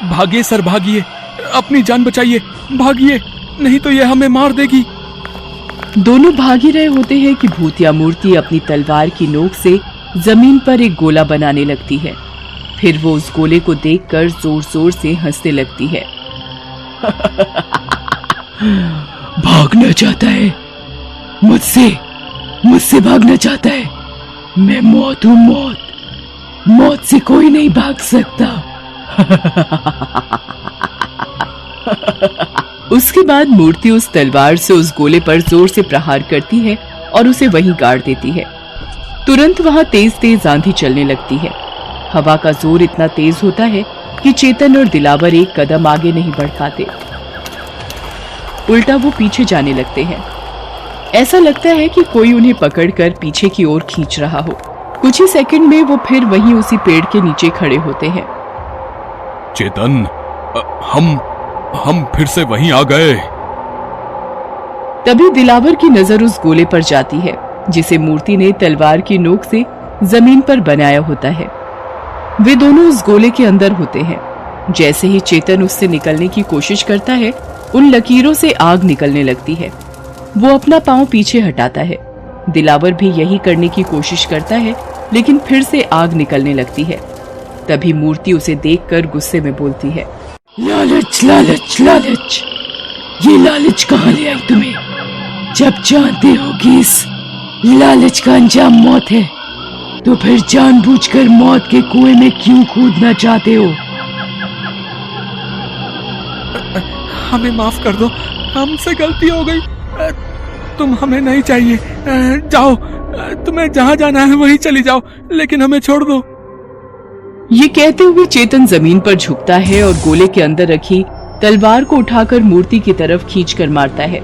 भागिए सर, भागिए, अपनी जान बचाइए, भागिए, नहीं तो ये हमें मार देगी। दोनों भाग ही रहे होते हैं कि भूतिया मूर्ति अपनी तलवार की नोक से जमीन पर एक गोला बनाने लगती है। फिर वो उस गोले को देखकर जोर जोर से हंसने लगती है। भागना चाहता है मुझसे भागना चाहता है। मैं मौत हूं, मौत से कोई नहीं भाग सकता। उसके बाद मूर्ति उस तलवार से उस गोले पर जोर से प्रहार करती है और उसे वहीं गाड़ देती है। तुरंत वहां तेज तेज आंधी चलने लगती है। हवा का जोर इतना तेज होता है कि चेतन और दिलावर एक कदम आगे नहीं बढ़ पाते, उल्टा वो पीछे जाने लगते हैं। ऐसा लगता है कि कोई उन्हें पकड़कर पीछे की ओर खींच रहा हो। कुछ ही सेकंड में वो फिर वहीं उसी पेड़ के नीचे खड़े होते हैं। चेतन, हम फिर से वहीं आ गए। तभी दिलावर की नजर उस गोले पर जाती है जिसे मूर्ति ने तलवार की नोक से जमीन पर बनाया होता है। वे दोनों उस गोले के अंदर होते हैं। जैसे ही चेतन उससे निकलने की कोशिश करता है, उन लकीरों से आग निकलने लगती है। वो अपना पांव पीछे हटाता है। दिलावर भी यही करने की कोशिश करता है, लेकिन फिर से आग निकलने लगती है। तभी मूर्ति उसे देखकर गुस्से में बोलती है, लालच लालच लालच, ये लालच कहाँ ले आई तुम्हें? जब जानते हो कि इस लालच का अंजाम मौत है, तो फिर जानबूझकर मौत के कुएं में क्यों कूदना चाहते हो? हमें माफ कर दो, हमसे गलती हो गई। तुम हमें नहीं चाहिए, जाओ, तुम्हें जहां जाना है वहीं चली जाओ, लेकिन हमें छोड़ दो। ये कहते हुए चेतन जमीन पर झुकता है और गोले के अंदर रखी तलवार को उठाकर मूर्ति की तरफ खींचकर मारता है।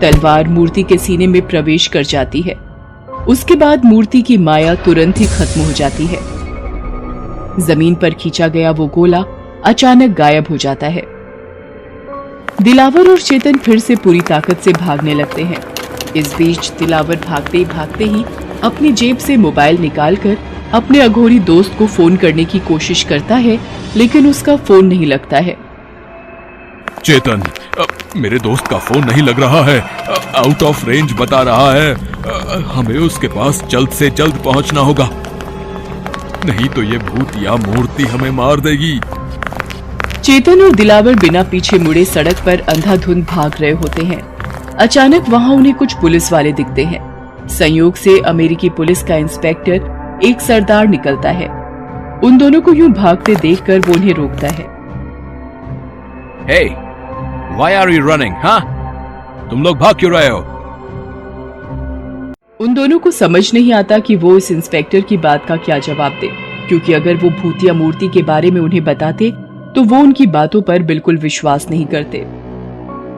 तलवार मूर्ति के सीने में प्रवेश कर जाती है। उसके बाद मूर्ति की माया तुरंत ही खत्म हो जाती है। जमीन पर खींचा गया वो गोला अचानक गायब हो जाता है। दिलावर और चेतन फिर से पूरी ताकत से भागने लगते हैं। इस बीच दिलावर भागते ही अपनी जेब से मोबाइल निकालकर अपने अघोरी दोस्त को फोन करने की कोशिश करता है, लेकिन उसका फोन नहीं लगता है। चेतन, मेरे दोस्त का फोन नहीं लग रहा है, आउट ऑफ रेंज बता रहा है। हमें उसके पास जल्द से जल्द पहुंचना होगा, नहीं तो ये भूतिया मूर्ति हमें मार देगी। चेतन और दिलावर बिना पीछे मुड़े सड़क पर अंधाधुंध भाग रहे होते हैं। अचानक वहां उन्हें कुछ पुलिस वाले दिखते हैं। संयोग से अमेरिकी पुलिस का इंस्पेक्टर एक सरदार निकलता है। उन दोनों को यूं भागते देखकर वो उन्हें रोकता है। Hey, why are you running, हाँ? तुम लोग भाग क्यों रहे हो? उन दोनों को समझ नहीं आता कि वो इस इंस्पेक्टर की बात का क्या जवाब दे, क्योंकि अगर वो भूतिया मूर्ति के बारे में उन्हें बताते तो वो उनकी बातों पर बिल्कुल विश्वास नहीं करते।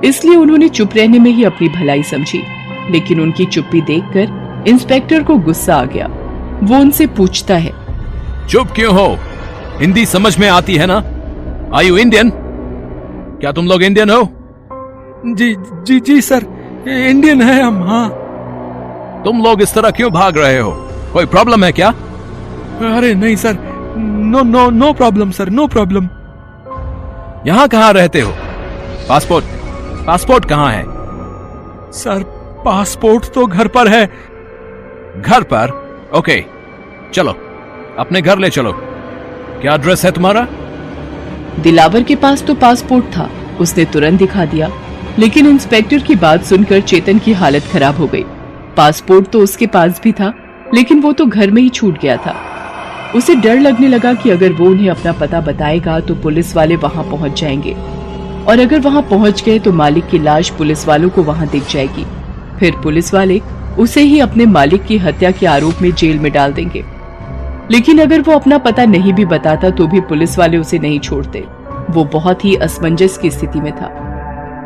इसलिए उन्होंने चुप रहने में ही अपनी भलाई समझी। लेकिन उनकी चुप्पी देखकर इंस्पेक्टर को गुस्सा आ गया। वो उनसे पूछता है, चुप क्यों हो? हिंदी समझ में आती है ना? Are you Indian? क्या तुम लोग इंडियन हो? जी सर, इंडियन है हम, हाँ। तुम लोग इस तरह क्यों भाग रहे हो? कोई प्रॉब्लम है क्या? अरे नहीं sir, no problem sir, no problem. यहाँ कहाँ रहते हो? पासपोर्ट कहाँ है? सर, पासपोर्ट तो घर पर है। घर पर? ओके, चलो अपने घर ले चलो। क्या एड्रेस है तुम्हारा? दिलावर के पास तो पासपोर्ट था, उसने तुरंत दिखा दिया। लेकिन इंस्पेक्टर की बात सुनकर चेतन की हालत खराब हो गई। पासपोर्ट तो उसके पास भी था, लेकिन वो तो घर में ही छूट गया था। उसे डर लगने लगा कि अगर वो उन्हें अपना पता बताएगा तो पुलिस वाले वहां पहुंच जाएंगे। और अगर वहां पहुंच गए तो मालिक की लाश पुलिस वालों को वहां दिख जाएगी। फिर पुलिस वाले उसे ही अपने मालिक की हत्या के आरोप में जेल में डाल देंगे। लेकिन अगर वो अपना पता नहीं भी बताता तो भी पुलिस वाले उसे नहीं छोड़ते। वो बहुत ही असमंजस की स्थिति में था।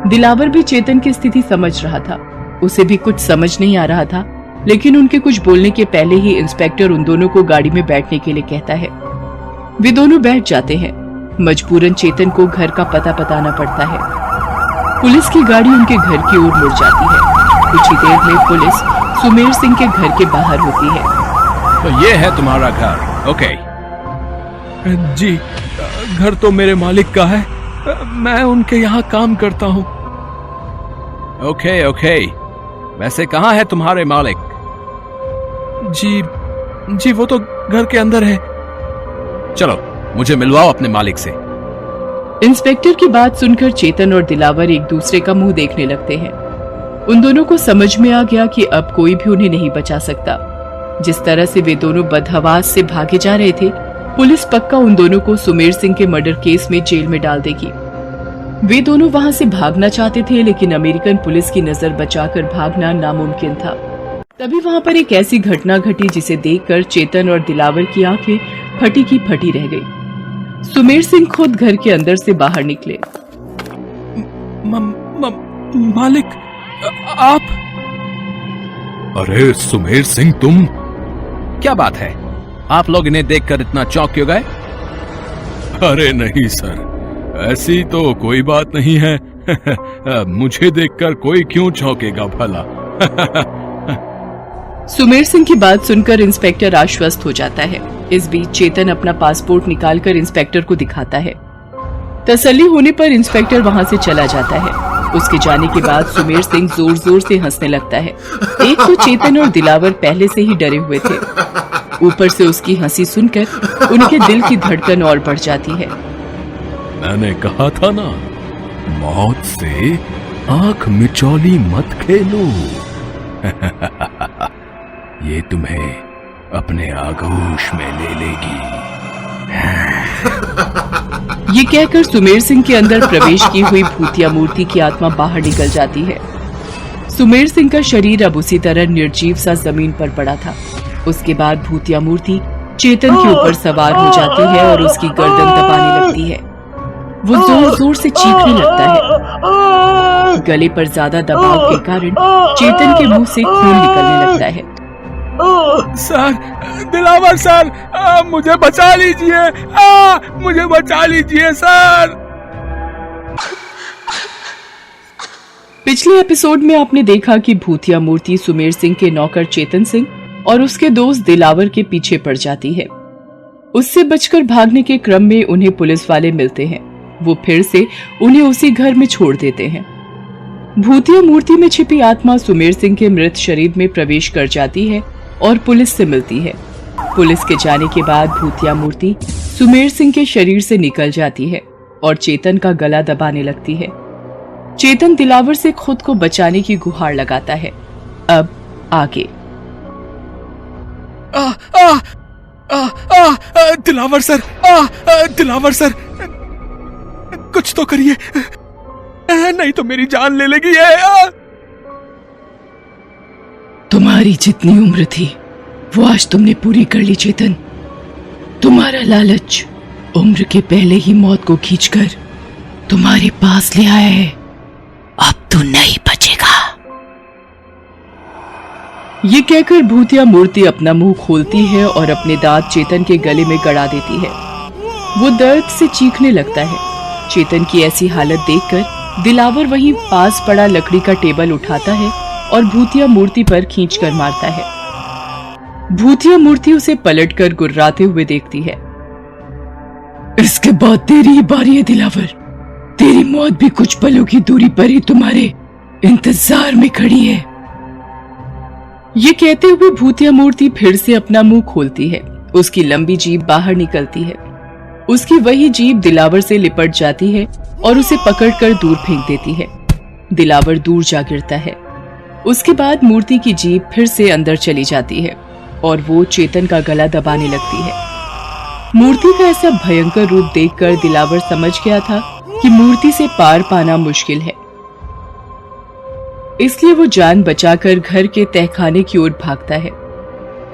दिलावर भी चेतन की स्थिति समझ रहा था। उसे भी कुछ समझ नहीं आ रहा था, लेकिन उनके कुछ बोलने के पहले ही इंस्पेक्टर उन दोनों को गाड़ी में बैठने के लिए कहता है। वे दोनों बैठ जाते हैं। मजबूरन चेतन को घर का पता बताना पड़ता है। पुलिस की गाड़ी उनके घर की ओर मुड़ जाती है। कुछ ही देर में पुलिस सुमेर सिंह के घर के बाहर होती है। तो ये है तुम्हारा घर, ओके? जी, घर तो मेरे मालिक का है। मैं उनके यहाँ काम करता हूँ। ओके ओके, वैसे कहाँ है तुम्हारे मालिक? जी वो तो घर के अंदर है। चलो मुझे मिलवाओ अपने मालिक से। इंस्पेक्टर की बात सुनकर चेतन और दिलावर एक दूसरे का मुंह देखने लगते हैं। उन दोनों को समझ में आ गया कि अब कोई भी उन्हें नहीं बचा सकता। जिस तरह से वे दोनों बदहवास से भागे जा रहे थे, पुलिस पक्का उन दोनों को सुमेर सिंह के मर्डर केस में जेल में डाल देगी। वे दोनों वहां से भागना चाहते थे, लेकिन अमेरिकन पुलिस की नजर बचाकर भागना नामुमकिन था। तभी वहां पर एक ऐसी घटना घटी जिसे देखकर चेतन और दिलावर की आंखें फटी की फटी रह गई। सुमेर सिंह खुद घर के अंदर से बाहर निकले। मालिक, आप? अरे सुमेर सिंह, तुम? क्या बात है, आप लोग इन्हें देखकर इतना चौंक क्यों गए? अरे नहीं सर, ऐसी तो कोई बात नहीं है। मुझे देखकर कोई क्यों चौंकेगा भला? सुमेर सिंह की बात सुनकर इंस्पेक्टर आश्वस्त हो जाता है। इस बीच चेतन अपना पासपोर्ट निकालकर इंस्पेक्टर को दिखाता है। तसल्ली होने पर इंस्पेक्टर वहां से चला जाता है। उसके जाने के बाद सुमेर सिंह जोर जोर से हंसने लगता है। एक तो चेतन और दिलावर पहले से ही डरे हुए थे, ऊपर से उसकी हंसी सुनकर उनके दिल की धड़कन और बढ़ जाती है। मैंने कहा था ना, मौत से आंख मिचौली मत खेलो। ये तुम्हें अपने आगोश में ले लेगी। ये कहकर सुमेर सिंह के अंदर प्रवेश की हुई भूतिया मूर्ति की आत्मा बाहर निकल जाती है। सुमेर सिंह का शरीर अब उसी तरह निर्जीव सा जमीन पर पड़ा था। उसके बाद भूतिया मूर्ति चेतन के ऊपर सवार हो जाती है और उसकी गर्दन दबाने लगती है। वो जोर जोर से चीखने लगता है। गले पर ज्यादा दबाव के कारण चेतन के मुंह से खून निकलने लगता है। सर, दिलावर सर, मुझे बचा लीजिए। मुझे बचा लीजिए सर। पिछले एपिसोड में आपने देखा कि भूतिया मूर्ति सुमेर सिंह के नौकर चेतन सिंह और उसके दोस्त दिलावर के पीछे पड़ जाती है। उससे बचकर भागने के क्रम में उन्हें पुलिस वाले मिलते हैं। वो फिर से उन्हें उसी घर में छोड़ देते हैं। भूतिया मूर्ति में छिपी आत्मा सुमेर सिंह के मृत शरीर में प्रवेश कर जाती है और पुलिस से मिलती है। पुलिस के जाने के बाद भूतिया मूर्ति सुमेर सिंह के शरीर से निकल जाती है और चेतन का गला दबाने लगती है। चेतन दिलावर से खुद को बचाने की गुहार लगाता है। अब आगे। दिलावर सर, दिलावर सर, कुछ तो करिए, नहीं तो मेरी जान ले लेगी ये। तुम्हारी जितनी उम्र थी वो आज तुमने पूरी कर ली चेतन। तुम्हारा लालच उम्र के पहले ही मौत को खींचकर तुम्हारे पास ले आया है। अब तू नहीं बचेगा। ये कहकर भूतिया मूर्ति अपना मुंह खोलती है और अपने दांत चेतन के गले में गड़ा देती है। वो दर्द से चीखने लगता है। चेतन की ऐसी हालत देखकर दिलावर वहीं पास पड़ा लकड़ी का टेबल उठाता है और भूतिया मूर्ति पर खींचकर मारता है। भूतिया मूर्ति उसे पलटकर गुर्राते हुए देखती है। इसके बाद तेरी ही बारी है दिलावर। तेरी मौत भी कुछ पलों की दूरी पर ही तुम्हारे इंतजार में खड़ी है। ये कहते हुए भूतिया मूर्ति फिर से अपना मुंह खोलती है। उसकी लंबी जीभ बाहर निकलती है। उसकी वही जीभ दिलावर से लिपट जाती है और उसे पकड़कर दूर फेंक देती है। दिलावर दूर जा गिरता है। उसके बाद मूर्ति की जीभ फिर से अंदर चली जाती है और वो चेतन का गला दबाने लगती है। मूर्ति का ऐसा भयंकर रूप देखकर दिलावर समझ गया था कि मूर्ति से पार पाना मुश्किल है, इसलिए वो जान बचाकर घर के तहखाने की ओर भागता है।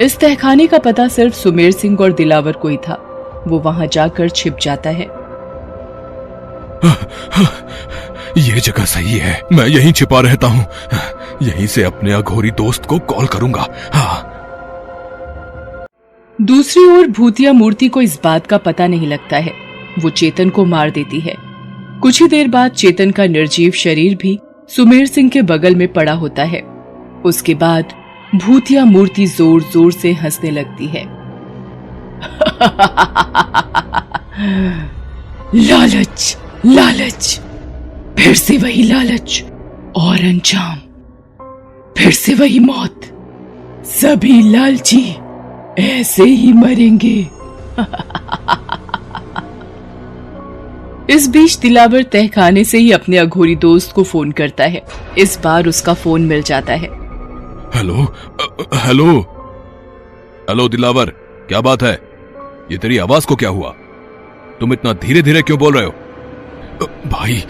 इस तहखाने का पता सिर्फ सुमेर सिंह और दिलावर को ही था। वो वहां जाकर छिप जाता है। ये जगह सही है, मैं यहीं छिपा रहता हूँ। यहीं से अपने अघोरी दोस्त को कॉल करूंगा। हाँ। दूसरी ओर भूतिया मूर्ति को इस बात का पता नहीं लगता है। वो चेतन को मार देती है। कुछ ही देर बाद चेतन का निर्जीव शरीर भी सुमेर सिंह के बगल में पड़ा होता है। उसके बाद भूतिया मूर्ति जोर जोर से हंसने लगती है। लालच, लालच, फिर से वही लालच और अंजाम, फिर से वही मौत। सभी लालची ऐसे ही मरेंगे। इस बीच दिलावर तहखाने से ही अपने अघोरी दोस्त को फोन करता है। इस बार उसका फोन मिल जाता है। हेलो, हेलो, हेलो दिलावर, क्या बात है? ये तेरी आवाज को क्या हुआ? तुम इतना धीरे धीरे क्यों बोल रहे हो? भाई,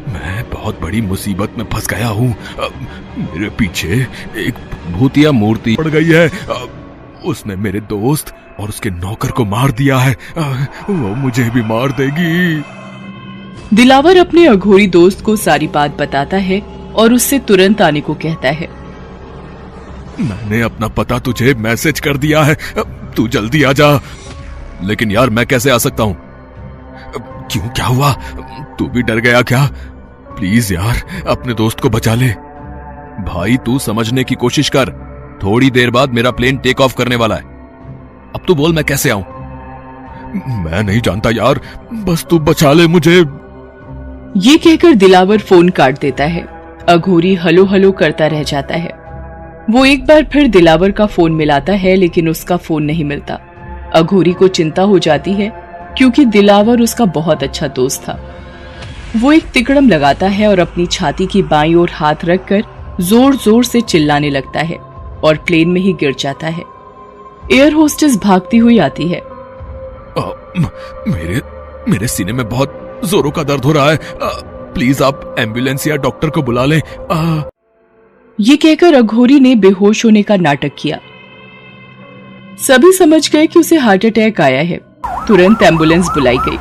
मैं बहुत बड़ी मुसीबत में फंस गया हूँ। मेरे पीछे एक भूतिया मूर्ति पड़ गई है। उसने मेरे दोस्त और उसके नौकर को मार दिया है। वो मुझे भी मार देगी। दिलावर अपने अघोरी दोस्त को सारी बात बताता है और उससे तुरंत आने को कहता है। मैंने अपना पता तुझे मैसेज कर दिया है, तू जल्दी आ जा। लेकिन यार, मैं कैसे आ सकता हूँ? क्यों, क्या हुआ? तू भी डर गया क्या? प्लीज यार, अपने दोस्त को बचा ले। भाई, तू समझने की कोशिश कर। थोड़ी देर बाद मेरा प्लेन टेक ऑफ करने वाला है। अब तू बोल, मैं कैसे आऊं? मैं नहीं जानता यार, बस तू बचा ले मुझे। ये कहकर दिलावर फोन काट देता है। अघोरी हलो हलो करता रह जाता है। वो एक बार फिर दिलावर का फोन मिलाता है, लेकिन उसका फोन नहीं मिलता। अघोरी को चिंता हो जाती है, क्योंकि दिलावर उसका बहुत अच्छा दोस्त था। वो एक तिकड़म लगाता है और अपनी छाती की बाईं ओर हाथ रखकर जोर जोर से चिल्लाने लगता है और प्लेन में ही गिर जाता है। एयर होस्टेस भागती हुई आती है। मेरे सीने में बहुत जोरों का दर्द हो रहा है। प्लीज आप एम्बुलेंस या डॉक्टर को बुला लें। ये कहकर अघोरी ने बेहोश होने का नाटक किया। सभी समझ गए कि उसे हार्ट अटैक आया है। तुरंत एम्बुलेंस बुलाई गई।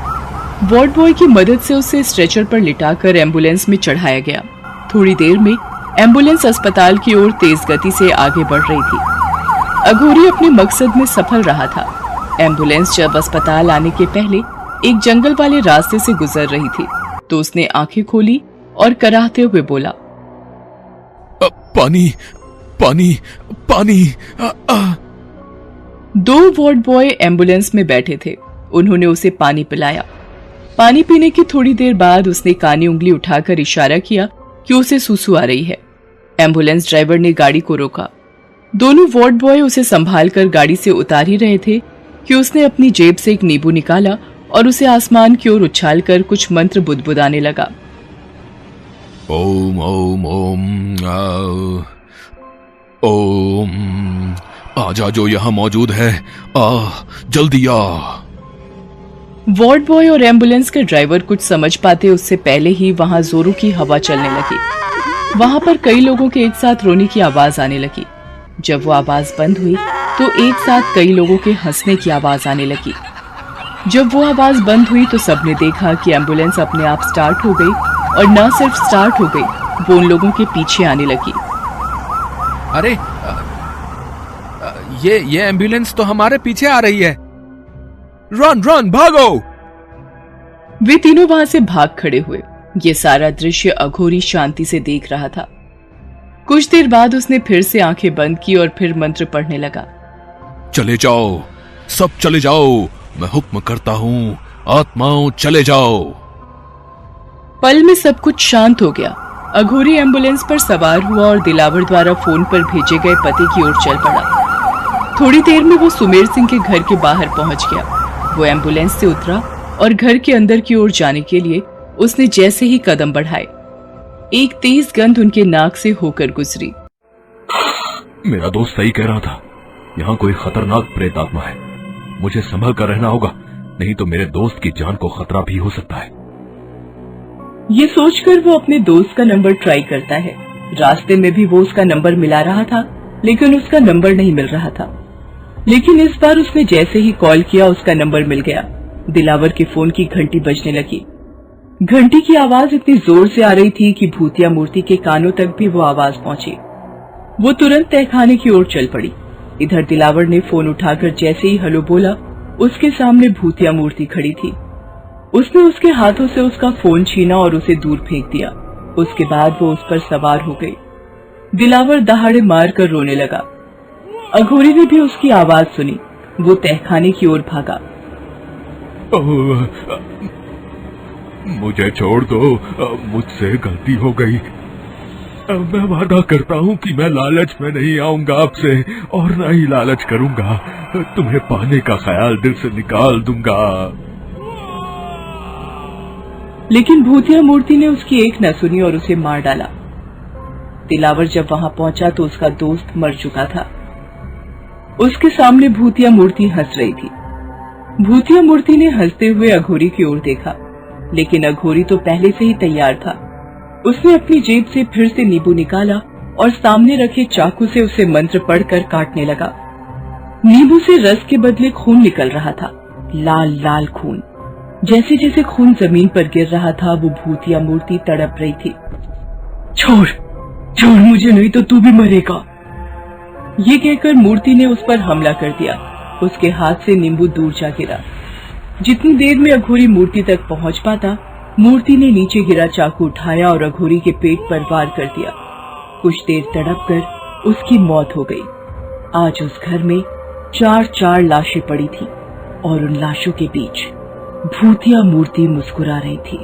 वार्ड बॉय की मदद से उसे स्ट्रेचर पर लिटाकर एम्बुलेंस में चढ़ाया गया। थोड़ी देर में एम्बुलेंस अस्पताल की ओर तेज गति से आगे बढ़ रही थी। अघोरी अपने मकसद में सफल रहा था। एम्बुलेंस जब अस्पताल आने के पहले एक जंगल वाले रास्ते से गुजर रही थी, तो उसने आंखें खोली और कराहते हुए बोला, पानी, पानी, पानी। दो वार्ड बॉय एम्बुलेंस में बैठे थे। उन्होंने उसे पानी पिलाया। पानी पीने की थोड़ी देर बाद उसने कानी उंगली उठाकर इशारा किया कि उसे सुसु आ रही है। एम्बुलेंस ड्राइवर ने गाड़ी को रोका। दोनों वार्ड बॉय उसे संभालकर गाड़ी से उतार ही रहे थे कि उसने अपनी जेब से एक नींबू निकाला और उसे आसमान की ओर उछालकर कुछ मंत्र बुदबुदाने लगा। ओम ओम ओम ओम, आजा जो यहाँ मौजूद है, जल्दी आ। वार्ड बॉय और एम्बुलेंस के ड्राइवर कुछ समझ पाते उससे पहले ही वहां जोरों की हवा चलने लगी। वहां पर कई लोगों के एक साथ रोने की आवाज आने लगी। जब वो आवाज बंद हुई तो एक साथ कई लोगों के हंसने की आवाज आने लगी। जब वो आवाज बंद हुई तो सबने देखा कि एम्बुलेंस अपने आप स्टार्ट हो गई, और न सिर्फ स्टार्ट हो गई, वो उन लोगों के पीछे आने लगी। अरे, ये एम्बुलेंस तो हमारे पीछे आ रही है। रन रन, भागो! वे तीनों वहां से भाग खड़े हुए। ये सारा दृश्य अघोरी शांति से देख रहा था। कुछ देर बाद उसने फिर से आंखें बंद की और फिर मंत्र पढ़ने लगा। चले जाओ, सब चले जाओ, मैं हुक्म करता हूँ, आत्माओं चले जाओ। पल में सब कुछ शांत हो गया। अघोरी एम्बुलेंस पर सवार हुआ और दिलावर द्वारा फोन पर भेजे गए पते की ओर चल पड़ा। थोड़ी देर में वो सुमेर सिंह के घर के बाहर पहुंच गया। वो एम्बुलेंस से उतरा और घर के अंदर की ओर जाने के लिए उसने जैसे ही कदम बढ़ाए, एक तेज गंध उनके नाक से होकर गुजरी। मेरा दोस्त सही कह रहा था, यहाँ कोई खतरनाक प्रेत आत्मा है। मुझे संभल कर रहना होगा, नहीं तो मेरे दोस्त की जान को खतरा भी हो सकता है। ये सोचकर वो अपने दोस्त का नंबर ट्राई करता है। रास्ते में भी वो उसका नंबर मिला रहा था, लेकिन उसका नंबर नहीं मिल रहा था। लेकिन इस बार उसने जैसे ही कॉल किया उसका नंबर मिल गया। दिलावर के फोन की घंटी बजने लगी। घंटी की आवाज इतनी जोर से आ रही थी कि भूतिया मूर्ति के कानों तक भी वो आवाज पहुंची। वो तुरंत तहखाने की ओर चल पड़ी। इधर दिलावर ने फोन उठाकर जैसे ही हेलो बोला, उसके सामने भूतिया मूर्ति खड़ी थी। उसने उसके हाथों से उसका फोन छीना और उसे दूर फेंक दिया। उसके बाद वो उस पर सवार हो गई। दिलावर दहाड़े मार कर रोने लगा। अघोरी ने भी उसकी आवाज सुनी। वो तहखाने की ओर भागा। मुझे छोड़ दो, मुझसे गलती हो गई। मैं वादा करता हूँ कि मैं लालच में नहीं आऊंगा आपसे, और न ही लालच करूंगा। तुम्हें पाने का ख्याल दिल से निकाल दूंगा। लेकिन भूतिया मूर्ति ने उसकी एक न सुनी और उसे मार डाला। दिलावर जब वहां पहुंचा तो उसका दोस्त मर चुका था। उसके सामने भूतिया मूर्ति हंस रही थी। भूतिया मूर्ति ने हंसते हुए अघोरी की ओर देखा, लेकिन अघोरी तो पहले से ही तैयार था। उसने अपनी जेब से फिर से नींबू निकाला और सामने रखे चाकू से उसे मंत्र पढ़कर काटने लगा। नींबू से रस के बदले खून निकल रहा था, लाल लाल खून। जैसे जैसे खून जमीन पर गिर रहा था, वो भूतिया मूर्ति तड़प रही थी। छोड़ छोड़ मुझे, नहीं तो तू भी मरेगा। ये कहकर मूर्ति ने उस पर हमला कर दिया। उसके हाथ से नींबू दूर जा गिरा। जितनी देर में अघोरी मूर्ति तक पहुंच पाता, मूर्ति ने नीचे गिरा चाकू उठाया और अघोरी के पेट पर वार कर दिया। कुछ देर तड़प कर उसकी मौत हो गई। आज उस घर में 4 लाशें पड़ी थी और उन लाशों के बीच भूतिया मूर्ति मुस्कुरा रही थी।